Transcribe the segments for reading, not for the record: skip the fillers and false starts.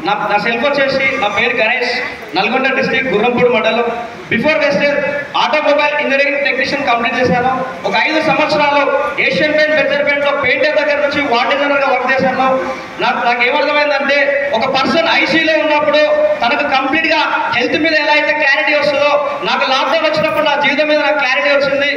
నా సెల్ఫ్ వచ్చేసి నా పేరు గణేష్, నల్గొండ డిస్ట్రిక్ట్ గుర్రంపూడి మండలం. Before Vestige automobile engineering technician complete చేశాను. ఒక 5 సంవత్సరాలు ఏషియన్ పెయింట్, బెంజర్ పెయింట్లో పెయింటర్ దగ్గర నుంచి వార్డ్ డిజైనర్గా వర్క్ చేశాను. నాకు ఏమర్థమైందంటే ఒక పర్సన్ ఐసీలో ఉన్నప్పుడు తనకు కంప్లీట్గా హెల్త్ మీద ఎలా అయితే క్లారిటీ వస్తుందో, నాకు లాక్డౌన్ వచ్చినప్పుడు నా జీవితం మీద నాకు క్లారిటీ వచ్చింది.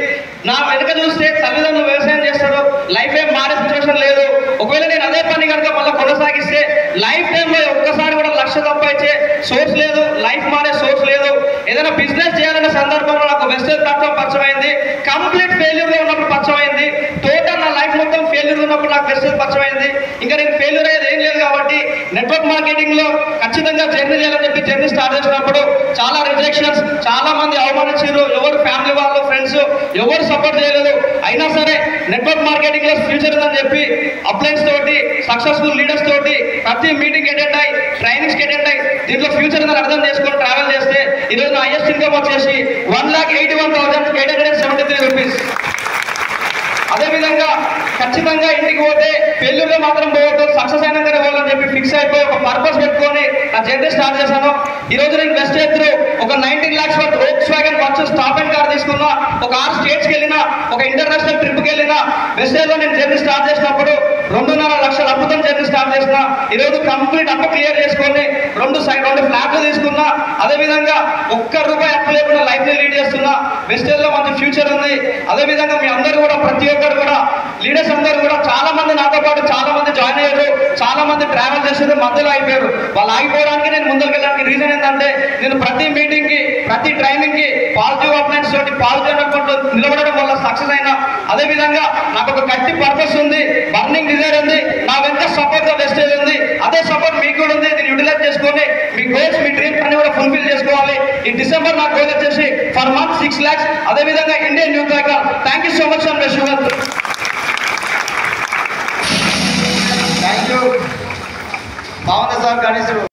నా వెనుక చూస్తే తల్లిదండ్రులు వ్యవసాయం చేస్తారు, లైఫ్ ఏం మారే సిచ్యువేషన్ లేదు. ఒకవేళ నేను అదే పని కనుక మళ్ళీ కొనసాగిస్తే లైఫ్ టైంలో ఒక్కసారి కూడా లక్ష సంపాదించే సోర్స్ లేదు, లైఫ్ మారే సోర్స్ లేదు. ఏదైనా బిజినెస్ చేయాలనే సందర్భంలో నాకు వెస్టేజ్ ప్లాట్ఫామ్ పరిచయమైంది. కంప్లీట్ ఫెయిల్యూర్గా ఉన్నప్పుడు పరిచయమైంది. టోటల్ నా లైఫ్ మొత్తం ఫెయిల్యూర్ ఉన్నప్పుడు నాకు వెస్టేజ్ పరిచయమైంది. ఇంకా నేను ఫెయిల్యూర్ అయ్యేది ఏం లేదు కాబట్టి నెట్వర్క్ మార్కెటింగ్లో ఖచ్చితంగా జర్నీ చేయాలని చెప్పి జర్నీ స్టార్ట్ చేసినప్పుడు చాలా రిజెక్షన్స్, చాలా మంది అవమానించారు. ఎవరు ఫ్యామిలీ వాళ్ళు, ఫ్రెండ్స్ ఎవరు సపోర్ట్ చేయలేదు. అయినా సరే నెట్వర్క్ మార్కెటింగ్లో ఫ్యూచర్ ఉందని చెప్పి అప్లైన్స్ తోటి, సక్సెస్ఫుల్ లీడర్స్ తోటి ప్రతి మీటింగ్ అటెండ్ అయ్యి, ట్రైనింగ్స్కి అటెండ్ అయ్యి దీంట్లో ఫ్యూచర్ ఉందని అర్థం చేసుకొని ట్రావెల్ చేస్తే ఈరోజు నా హైయెస్ట్ ఇన్కమ్ వచ్చేసి 1,81,873 రూపీస్. అదేవిధంగా ఖచ్చితంగా ఇంటికి పోతే ఫెయిల్యూర్గా మాత్రం పోవద్దు, సక్సెస్ అయినాకనే పోవాలని చెప్పి ఫిక్స్ అయిపోయి ఒక పర్పస్ పెట్టుకొని నా జర్నీ స్టార్ట్ చేశాను. ఈరోజు నేను వెస్టేజ్ త్రూ ఒక 19 lakhs worth Volkswagen versus top and car తీసుకున్నా, ఒక 6 స్టేట్స్కి వెళ్ళినా, ఒక ఇంటర్నేషనల్ ట్రిప్కి వెళ్ళినా. వెస్టేజ్లో నేను జర్నీ స్టార్ట్ చేసినప్పుడు 2.5 లక్షల అప్పుతో జర్నీ స్టార్ట్ చేసిన. ఈరోజు కంప్లీట్ అప్పు క్లియర్ చేసుకొని 2 ఫ్లాట్లు తీసుకున్నా. అదేవిధంగా ₹1 అప్పు లేకుండా లైఫ్ని లీడ్ చేస్తున్నా. వెస్టేజ్లో మంచి ఫ్యూచర్ ఉంది. అదేవిధంగా మీ అందరూ కూడా, ప్రతి ఒక్కరు కూడా, లీడర్స్ అందరూ కూడా చాలా మంది నాతో పాటు చాలా మంది జాయిన్ అయ్యారు, చాలా మంది ట్రావెల్ చేశారు, మధ్యలో అయిపోయారు. వాళ్ళు ఆగిపోవడానికి నేను ముందుకు వెళ్ళడానికి రీజన్ ఏంటంటే నేను ప్రతి మీటింగ్కి, ప్రతి ట్రైనింగ్కి పాజిటివ్ అప్లైన్స్ తోటి పాజిటివ్ అకౌంట్లో నిలబడడం వల్ల సక్సెస్ అయినా. అదేవిధంగా నాకు ఒక గట్టి పర్పస్ ఉంది, బర్నింగ్ డిజైర్ ఉంది, నా వెంట సపోర్ట్గా వెస్టేజ్ ఉంది. అదే సపోర్ట్ మీకు కూడా ఉంది. దీన్ని యూటిలైజ్ చేసుకొని మీ గోల్స్, మీ డ్రీమ్స్ అన్ని కూడా ఫుల్ఫిల్ చేసుకోవాలి. ఈ డిసెంబర్ నా గోల్ వచ్చేసి ఫర్ మంత్ 6 lakhs. అదేవిధంగా Indian youth backer. Thank you so much and wish you well. Thank you. బాగుంది సార్ గణేశుడు.